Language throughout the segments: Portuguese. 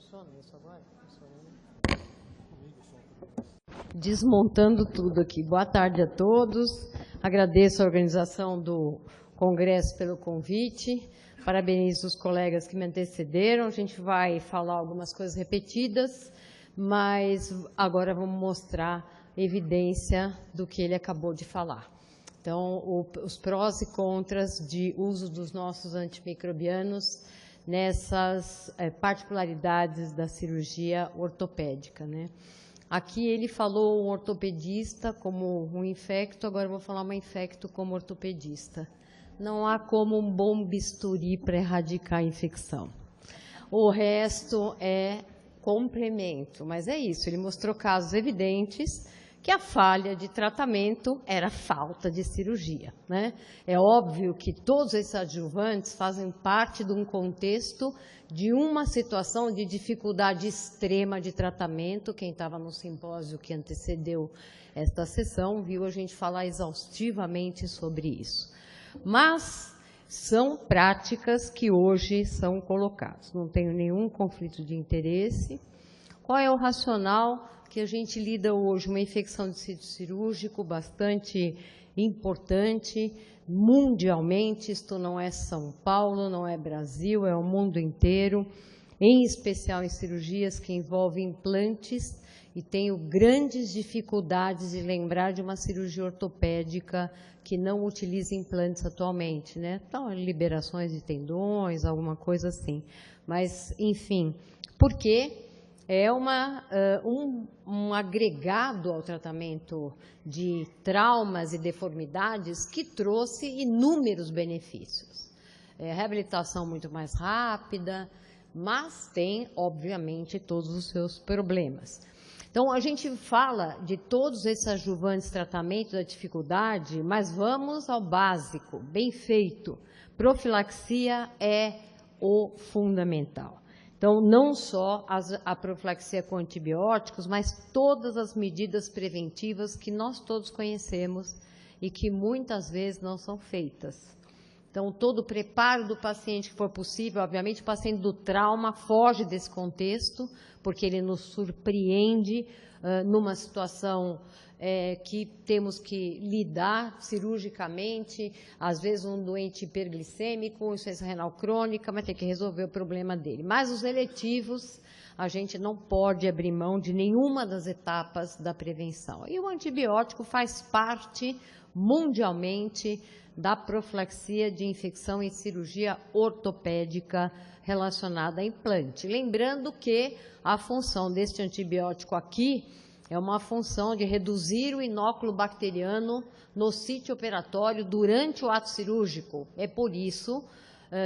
Funciona isso agora? Desmontando tudo aqui. Boa tarde a todos. Agradeço a organização do Congresso pelo convite. Parabenizo os colegas que me antecederam. A gente vai falar algumas coisas repetidas, mas agora vamos mostrar evidência do que ele acabou de falar. Então, os prós e contras de uso dos nossos antimicrobianos nessas particularidades da cirurgia ortopédica, né? Aqui ele falou um ortopedista como um infecto, agora eu vou falar uma infecto como ortopedista. Não há como um bom bisturi para erradicar a infecção. O resto é complemento, mas é isso, ele mostrou casos evidentes que a falha de tratamento era falta de cirurgia, né? É óbvio que todos esses adjuvantes fazem parte de um contexto de uma situação de dificuldade extrema de tratamento. Quem estava no simpósio que antecedeu esta sessão viu a gente falar exaustivamente sobre isso. Mas são práticas que hoje são colocadas. Não tenho nenhum conflito de interesse. Qual é o racional que a gente lida hoje? Uma infecção de sítio cirúrgico bastante importante mundialmente. Isto não é São Paulo, não é Brasil, é o mundo inteiro, em especial em cirurgias que envolvem implantes, e tenho grandes dificuldades de lembrar de uma cirurgia ortopédica que não utiliza implantes atualmente, né? Então, liberações de tendões, alguma coisa assim. Mas, enfim, porque é um agregado ao tratamento de traumas e deformidades que trouxe inúmeros benefícios. Reabilitação muito mais rápida, mas tem, obviamente, todos os seus problemas. Então, a gente fala de todos esses adjuvantes tratamento da dificuldade, mas vamos ao básico, bem feito. Profilaxia é o fundamental. Então, não só a profilaxia com antibióticos, mas todas as medidas preventivas que nós todos conhecemos e que muitas vezes não são feitas. Então, todo o preparo do paciente que for possível, obviamente o paciente do trauma foge desse contexto, porque ele nos surpreende numa situação que temos que lidar cirurgicamente, às vezes um doente hiperglicêmico, insuficiência renal crônica, vai ter que resolver o problema dele. Mas os eletivos, a gente não pode abrir mão de nenhuma das etapas da prevenção. E o antibiótico faz parte, mundialmente, da profilaxia de infecção em cirurgia ortopédica relacionada a implante. Lembrando que a função deste antibiótico aqui é uma função de reduzir o inóculo bacteriano no sítio operatório durante o ato cirúrgico. É por isso,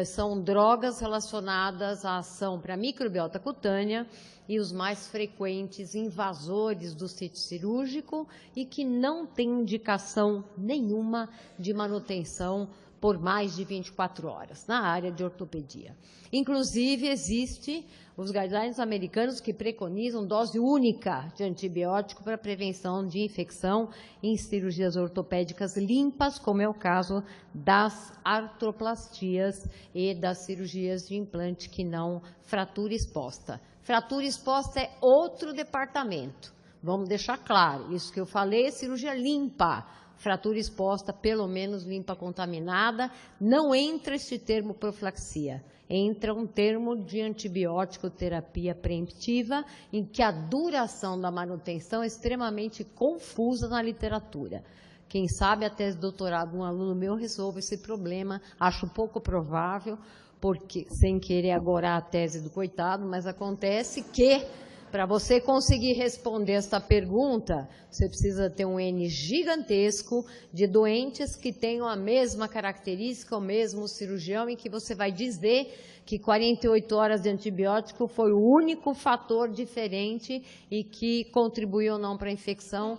são drogas relacionadas à ação para a microbiota cutânea e os mais frequentes invasores do sítio cirúrgico e que não têm indicação nenhuma de manutenção por mais de 24 horas na área de ortopedia. Inclusive, existe os guidelines americanos que preconizam dose única de antibiótico para prevenção de infecção em cirurgias ortopédicas limpas, como é o caso das artroplastias e das cirurgias de implante que não fratura exposta. Fratura exposta é outro departamento. Vamos deixar claro, isso que eu falei é cirurgia limpa. Fratura exposta, pelo menos limpa contaminada, não entra esse termo profilaxia, entra um termo de antibiótico terapia preemptiva, em que a duração da manutenção é extremamente confusa na literatura. Quem sabe a tese de doutorado, um aluno meu resolve esse problema, acho pouco provável, porque, sem querer agora a tese do coitado, mas acontece que, para você conseguir responder esta pergunta, você precisa ter um N gigantesco de doentes que tenham a mesma característica, o mesmo cirurgião, em que você vai dizer que 48 horas de antibiótico foi o único fator diferente e que contribuiu ou não para a infecção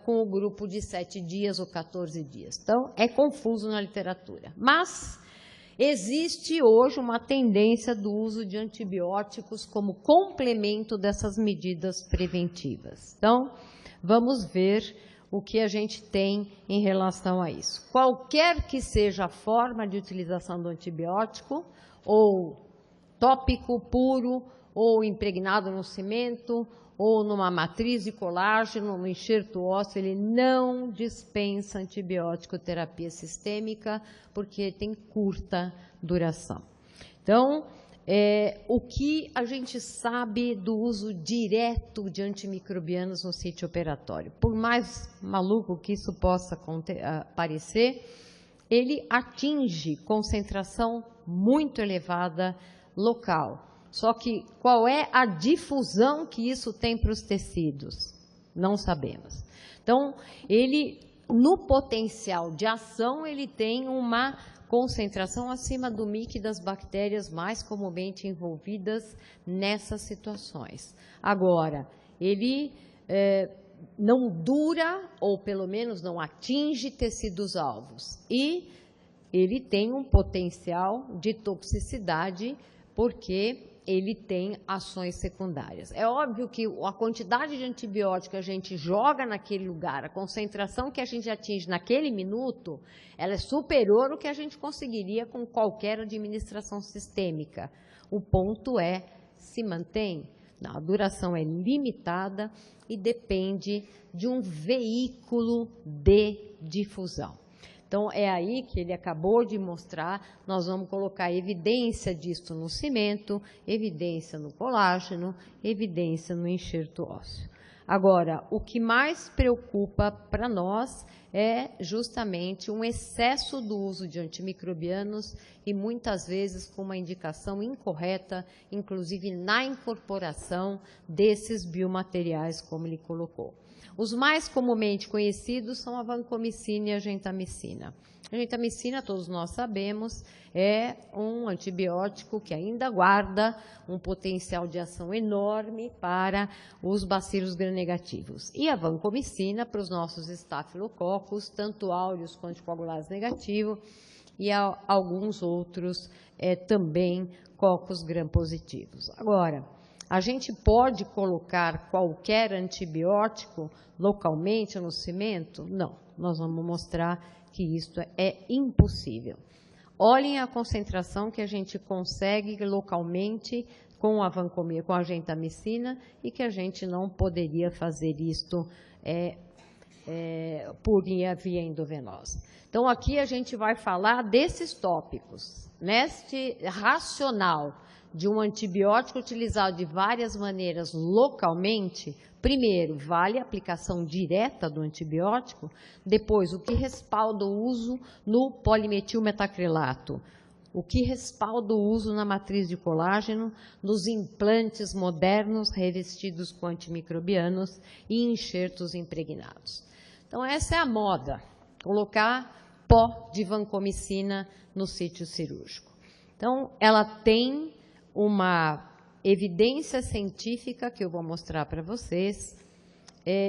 com o grupo de 7 dias ou 14 dias. Então, é confuso na literatura. Mas existe hoje uma tendência do uso de antibióticos como complemento dessas medidas preventivas. Então, vamos ver o que a gente tem em relação a isso. Qualquer que seja a forma de utilização do antibiótico, ou tópico puro, ou impregnado no cimento, ou numa matriz de colágeno, no enxerto ósseo, ele não dispensa antibiótico terapia sistêmica, porque tem curta duração. Então, o que a gente sabe do uso direto de antimicrobianos no sítio operatório? Por mais maluco que isso possa parecer, ele atinge concentração muito elevada local. Só que qual é a difusão que isso tem para os tecidos? Não sabemos. Então, ele, no potencial de ação, ele tem uma concentração acima do MIC das bactérias mais comumente envolvidas nessas situações. Agora, ele não dura, ou pelo menos não atinge tecidos alvos. E ele tem um potencial de toxicidade, porque ele tem ações secundárias. É óbvio que a quantidade de antibiótico que a gente joga naquele lugar, a concentração que a gente atinge naquele minuto, ela é superior ao que a gente conseguiria com qualquer administração sistêmica. O ponto é, se mantém? Não, a duração é limitada e depende de um veículo de difusão. Então, é aí que ele acabou de mostrar, nós vamos colocar evidência disso no cimento, evidência no colágeno, evidência no enxerto ósseo. Agora, o que mais preocupa para nós é justamente um excesso do uso de antimicrobianos e muitas vezes com uma indicação incorreta, inclusive na incorporação desses biomateriais, como ele colocou. Os mais comumente conhecidos são a vancomicina e a gentamicina. A gentamicina, todos nós sabemos, é um antibiótico que ainda guarda um potencial de ação enorme para os bacilos gram-negativos. E a vancomicina para os nossos estafilococos, tanto áureos quanto coagulados negativos, e alguns outros também cocos gram-positivos. Agora, a gente pode colocar qualquer antibiótico localmente no cimento? Não, nós vamos mostrar que isso é impossível. Olhem a concentração que a gente consegue localmente com a vancomicina, com a gentamicina, e que a gente não poderia fazer isto por via endovenosa. Então, aqui a gente vai falar desses tópicos, neste racional de um antibiótico utilizado de várias maneiras localmente. Primeiro, vale a aplicação direta do antibiótico. Depois, o que respalda o uso no polimetilmetacrilato. O que respalda o uso na matriz de colágeno, nos implantes modernos revestidos com antimicrobianos e enxertos impregnados. Então, essa é a moda, colocar pó de vancomicina no sítio cirúrgico. Então, ela tem uma evidência científica que eu vou mostrar para vocês.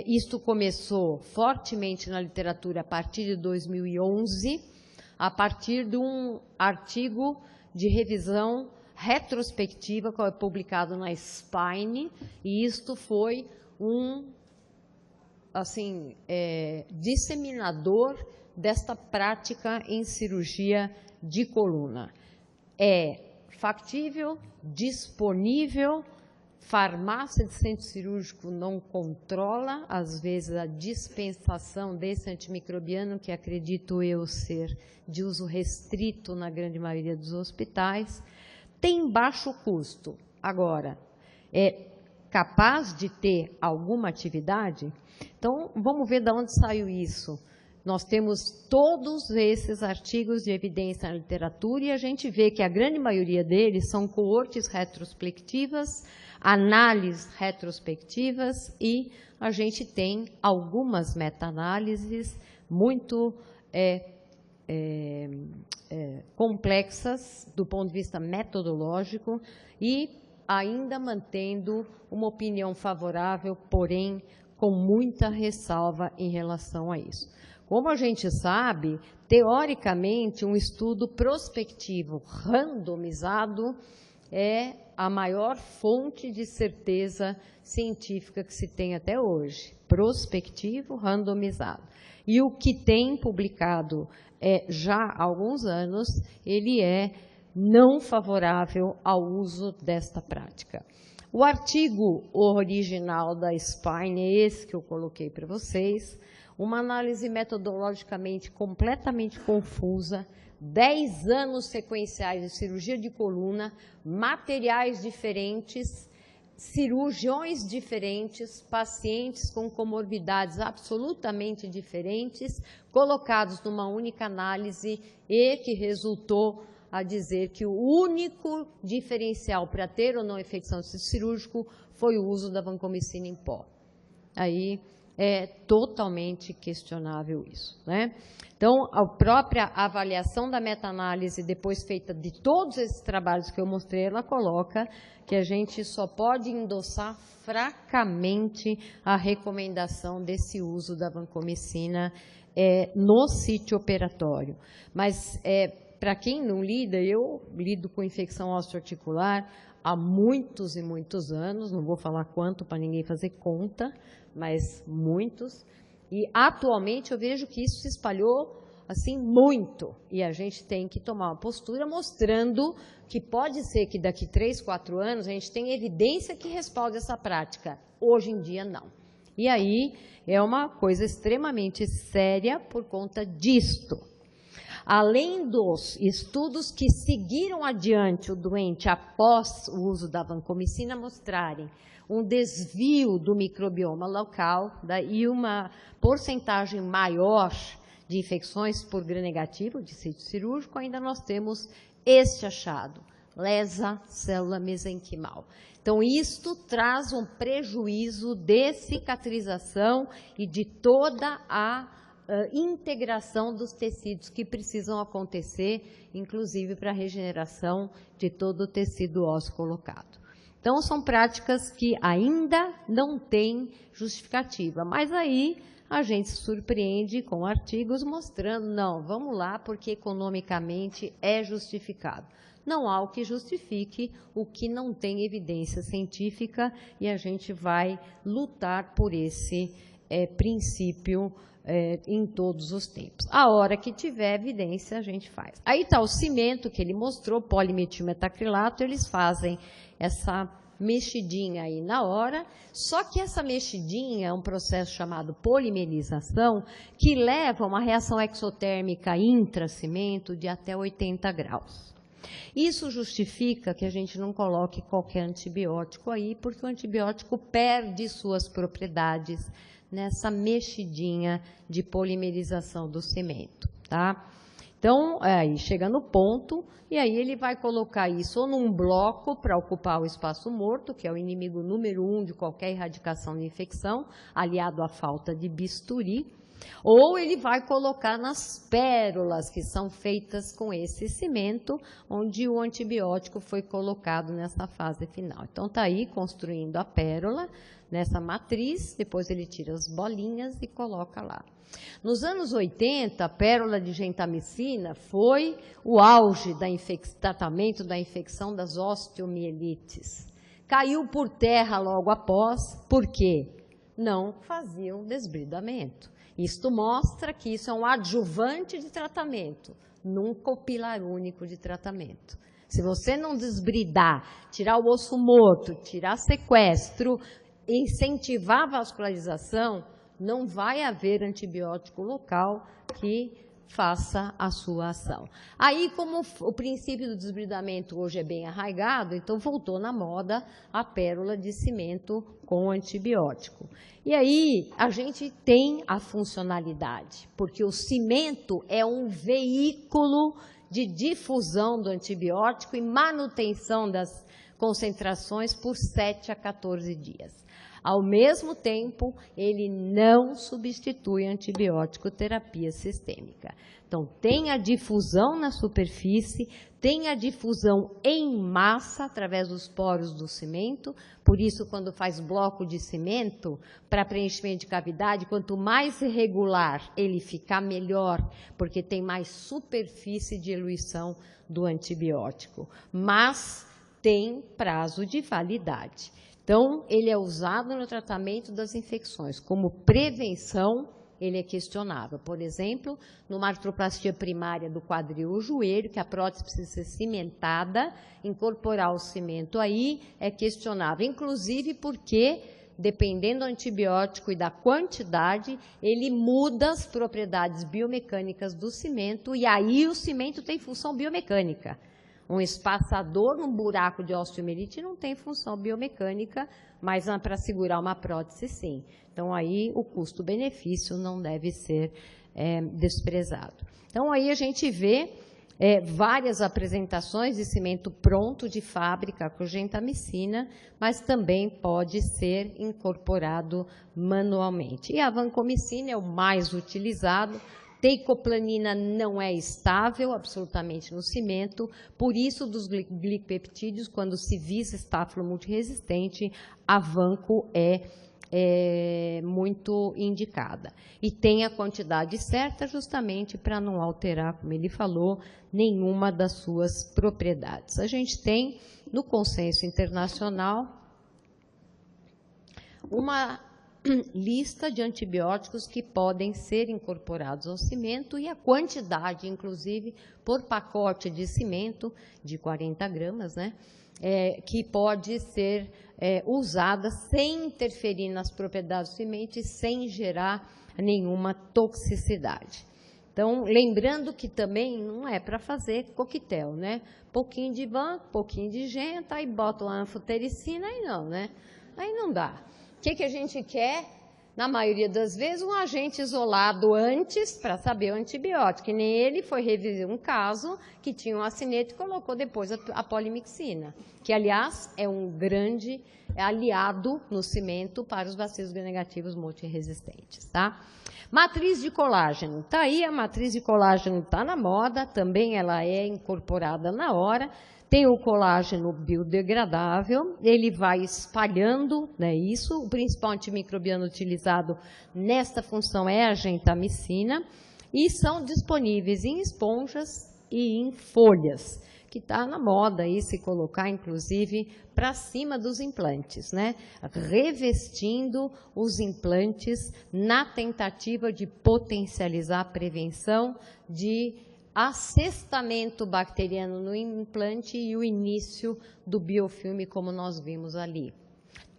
Isto começou fortemente na literatura a partir de 2011, a partir de um artigo de revisão retrospectiva que foi publicado na Spine, e isto foi um disseminador desta prática em cirurgia de coluna. É factível, disponível, farmácia de centro cirúrgico não controla, às vezes, a dispensação desse antimicrobiano, que acredito eu ser de uso restrito na grande maioria dos hospitais, tem baixo custo. Agora, é capaz de ter alguma atividade? Então, vamos ver de onde saiu isso. Nós temos todos esses artigos de evidência na literatura e a gente vê que a grande maioria deles são coortes retrospectivas, análises retrospectivas, e a gente tem algumas meta-análises muito complexas do ponto de vista metodológico e ainda mantendo uma opinião favorável, porém com muita ressalva em relação a isso. Como a gente sabe, teoricamente, um estudo prospectivo randomizado é a maior fonte de certeza científica que se tem até hoje. Prospectivo, randomizado. E o que tem publicado já há alguns anos, ele é não favorável ao uso desta prática. O artigo original da Spine é esse que eu coloquei para vocês, uma análise metodologicamente completamente confusa, 10 anos sequenciais de cirurgia de coluna, materiais diferentes, cirurgiões diferentes, pacientes com comorbidades absolutamente diferentes, colocados numa única análise e que resultou a dizer que o único diferencial para ter ou não infecção de tecido cirúrgico foi o uso da vancomicina em pó. Aí é totalmente questionável isso, né? Então, a própria avaliação da meta-análise, depois feita de todos esses trabalhos que eu mostrei, ela coloca que a gente só pode endossar fracamente a recomendação desse uso da vancomicina no sítio operatório. Mas, para quem não lida, eu lido com infecção osteoarticular há muitos e muitos anos, não vou falar quanto para ninguém fazer conta, mas muitos. E, atualmente, eu vejo que isso se espalhou, assim, muito. E a gente tem que tomar uma postura mostrando que pode ser que daqui 3, 4 anos a gente tenha evidência que respalde essa prática. Hoje em dia, não. E aí é uma coisa extremamente séria por conta disto. Além dos estudos que seguiram adiante o doente após o uso da vancomicina mostrarem um desvio do microbioma local e uma porcentagem maior de infecções por gram-negativo de sítio cirúrgico, ainda nós temos este achado, lesa célula mesenquimal. Então, isto traz um prejuízo de cicatrização e de toda a integração dos tecidos que precisam acontecer, inclusive para a regeneração de todo o tecido ósseo colocado. Então, são práticas que ainda não têm justificativa, mas aí a gente se surpreende com artigos mostrando, não, vamos lá, porque economicamente é justificado. Não há o que justifique o que não tem evidência científica e a gente vai lutar por esse princípio em todos os tempos. A hora que tiver evidência, a gente faz. Aí está o cimento que ele mostrou, polimetilmetacrilato, eles fazem essa mexidinha aí na hora, só que essa mexidinha é um processo chamado polimerização, que leva a uma reação exotérmica intracimento de até 80 graus. Isso justifica que a gente não coloque qualquer antibiótico aí, porque o antibiótico perde suas propriedades nessa mexidinha de polimerização do cimento, tá? Então, aí chega no ponto, e aí ele vai colocar isso ou num bloco para ocupar o espaço morto, que é o inimigo número 1 de qualquer erradicação de infecção, aliado à falta de bisturi, ou ele vai colocar nas pérolas que são feitas com esse cimento, onde o antibiótico foi colocado nessa fase final. Então, está aí construindo a pérola, nessa matriz, depois ele tira as bolinhas e coloca lá. Nos anos 80, a pérola de gentamicina foi o auge do tratamento da infecção das osteomielites. Caiu por terra logo após, por quê? Não faziam desbridamento. Isto mostra que isso é um adjuvante de tratamento, nunca o pilar único de tratamento. Se você não desbridar, tirar o osso morto, tirar sequestro, incentivar a vascularização, não vai haver antibiótico local que faça a sua ação. Aí, como o princípio do desbridamento hoje é bem arraigado, então voltou na moda a pérola de cimento com antibiótico. E aí, a gente tem a funcionalidade, porque o cimento é um veículo de difusão do antibiótico e manutenção das concentrações por 7 a 14 dias. Ao mesmo tempo, ele não substitui antibiótico terapia sistêmica. Então, tem a difusão na superfície, tem a difusão em massa através dos poros do cimento, por isso, quando faz bloco de cimento para preenchimento de cavidade, quanto mais irregular ele ficar, melhor, porque tem mais superfície de eluição do antibiótico. Mas tem prazo de validade. Então, ele é usado no tratamento das infecções como prevenção ele é questionável. Por exemplo, numa artroplastia primária do quadril ou joelho, que a prótese precisa ser cimentada, incorporar o cimento aí é questionável, inclusive porque, dependendo do antibiótico e da quantidade, ele muda as propriedades biomecânicas do cimento, e aí o cimento tem função biomecânica. Um espaçador num buraco de osteomielite não tem função biomecânica, mas para segurar uma prótese, sim. Então, aí o custo-benefício não deve ser desprezado. Então, aí a gente vê várias apresentações de cimento pronto de fábrica com gentamicina, mas também pode ser incorporado manualmente. E a vancomicina é o mais utilizado. Teicoplanina não é estável absolutamente no cimento, por isso dos glicopeptídeos, quando se visa estáfilo multiresistente, a vanco é muito indicada. E tem a quantidade certa justamente para não alterar, como ele falou, nenhuma das suas propriedades. A gente tem, no consenso internacional, uma lista de antibióticos que podem ser incorporados ao cimento e a quantidade, inclusive, por pacote de cimento, de 40 gramas, né, que pode ser usada sem interferir nas propriedades do cimento e sem gerar nenhuma toxicidade. Então, lembrando que também não é para fazer coquetel, né? Pouquinho de vanco, pouquinho de genta, aí bota uma anfotericina, aí não, né? Aí não dá. O que a gente quer? Na maioria das vezes, um agente isolado antes para saber o antibiótico. E nem ele foi revisar um caso que tinha um acinete e colocou depois a polimixina, que, aliás, é um grande aliado no cimento para os bacilos gram-negativos multiresistentes, tá? Matriz de colágeno. Está aí, a matriz de colágeno está na moda, também ela é incorporada na hora. Tem o colágeno biodegradável, ele vai espalhando, né, isso. O principal antimicrobiano utilizado nesta função é a gentamicina, e são disponíveis em esponjas e em folhas, que está na moda aí se colocar, inclusive, para cima dos implantes, né? Revestindo os implantes na tentativa de potencializar a prevenção de assestamento bacteriano no implante e o início do biofilme, como nós vimos ali.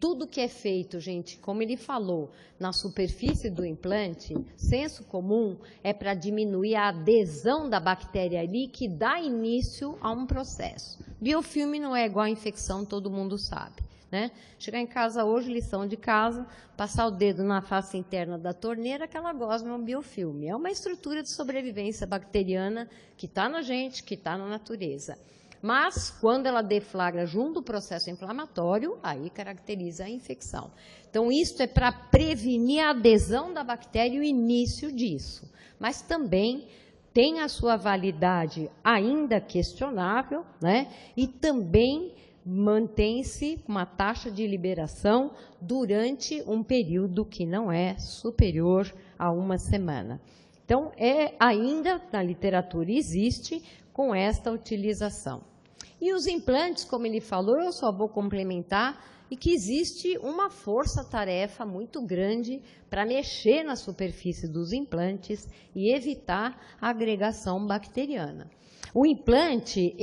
Tudo que é feito, gente, como ele falou, na superfície do implante, senso comum, é para diminuir a adesão da bactéria ali, que dá início a um processo. Biofilme não é igual a infecção, todo mundo sabe, né? Chegar em casa hoje, lição de casa, passar o dedo na face interna da torneira, que ela gosma um biofilme. É uma estrutura de sobrevivência bacteriana que está na gente, que está na natureza. Mas, quando ela deflagra junto o processo inflamatório, aí caracteriza a infecção. Então, isso é para prevenir a adesão da bactéria e o início disso. Mas também tem a sua validade ainda questionável, né? E também mantém-se uma taxa de liberação durante um período que não é superior a uma semana. Então, ainda na literatura existe com esta utilização. E os implantes, como ele falou, eu só vou complementar, e que existe uma força-tarefa muito grande para mexer na superfície dos implantes e evitar a agregação bacteriana. O implante,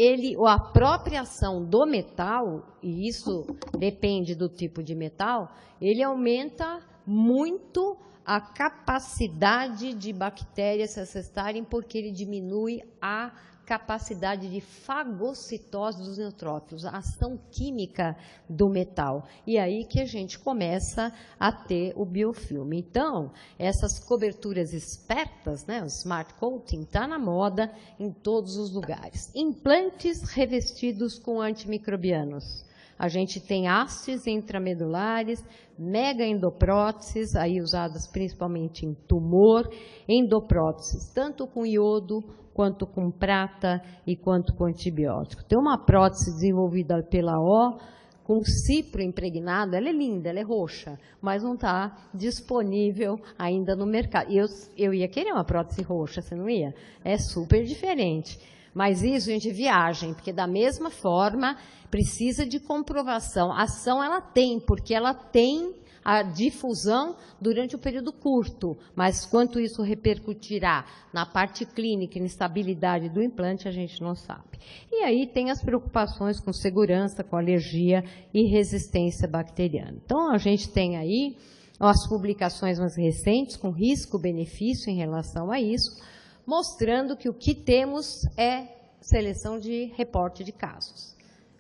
a própria ação do metal, e isso depende do tipo de metal, ele aumenta muito a capacidade de bactérias se assestarem, porque ele diminui a capacidade de fagocitose dos neutrófilos, a ação química do metal. E aí que a gente começa a ter o biofilme. Então, essas coberturas espertas, né, o smart coating, está na moda em todos os lugares. Implantes revestidos com antimicrobianos. A gente tem hastes intramedulares, megaendopróteses, aí usadas principalmente em tumor, endopróteses, tanto com iodo, quanto com prata e quanto com antibiótico. Tem uma prótese desenvolvida pela O, com cipro impregnado, ela é linda, ela é roxa, mas não está disponível ainda no mercado. Eu ia querer uma prótese roxa, você não ia? É super diferente. Mas isso, gente, é viagem, porque da mesma forma precisa de comprovação. A ação ela tem, porque ela tem a difusão durante o período curto, mas quanto isso repercutirá na parte clínica e na estabilidade do implante, a gente não sabe. E aí tem as preocupações com segurança, com alergia e resistência bacteriana. Então, a gente tem aí as publicações mais recentes com risco-benefício em relação a isso, mostrando que o que temos é seleção de reporte de casos.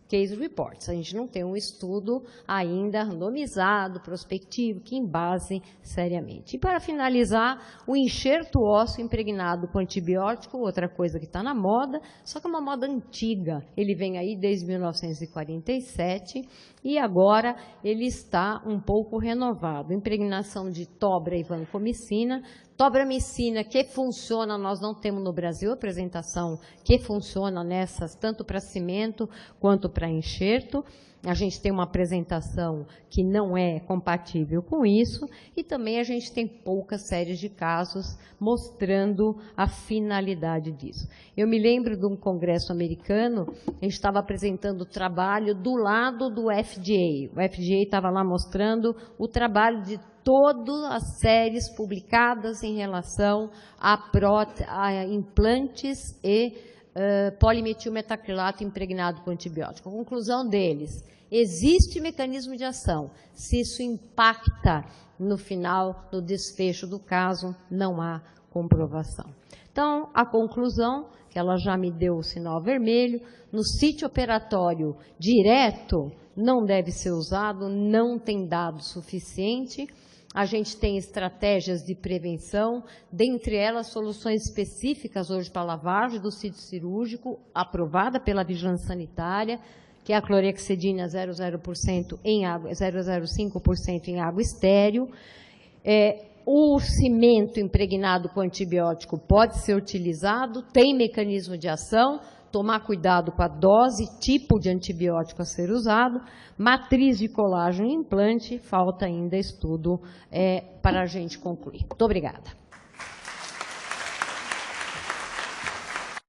Case reports. A gente não tem um estudo ainda randomizado, prospectivo, que embase seriamente. E, para finalizar, o enxerto ósseo impregnado com antibiótico, outra coisa que está na moda, só que é uma moda antiga. Ele vem aí desde 1947 e agora ele está um pouco renovado. Impregnação de tobra e vancomicina. Tobramicina, que funciona, nós não temos no Brasil apresentação que funciona nessas, tanto para cimento quanto para enxerto. A gente tem uma apresentação que não é compatível com isso, e também a gente tem poucas séries de casos mostrando a finalidade disso. Eu me lembro de um congresso americano, a gente estava apresentando o trabalho do lado do FDA. O FDA estava lá mostrando o trabalho de todas as séries publicadas em relação a implantes e polimetilmetacrilato impregnado com antibiótico. A conclusão deles, existe mecanismo de ação. Se isso impacta no final, no desfecho do caso, não há comprovação. Então, a conclusão, que ela já me deu o sinal vermelho, no sítio operatório direto não deve ser usado, não tem dado suficiente. A gente tem estratégias de prevenção, dentre elas soluções específicas hoje para lavagem do sítio cirúrgico, aprovada pela Vigilância Sanitária, que é a clorexidina 0,05% em água estéril. O cimento impregnado com antibiótico pode ser utilizado, tem mecanismo de ação, tomar cuidado com a dose, tipo de antibiótico a ser usado. Matriz de colágeno e implante, falta ainda estudo para a gente concluir. Muito obrigada.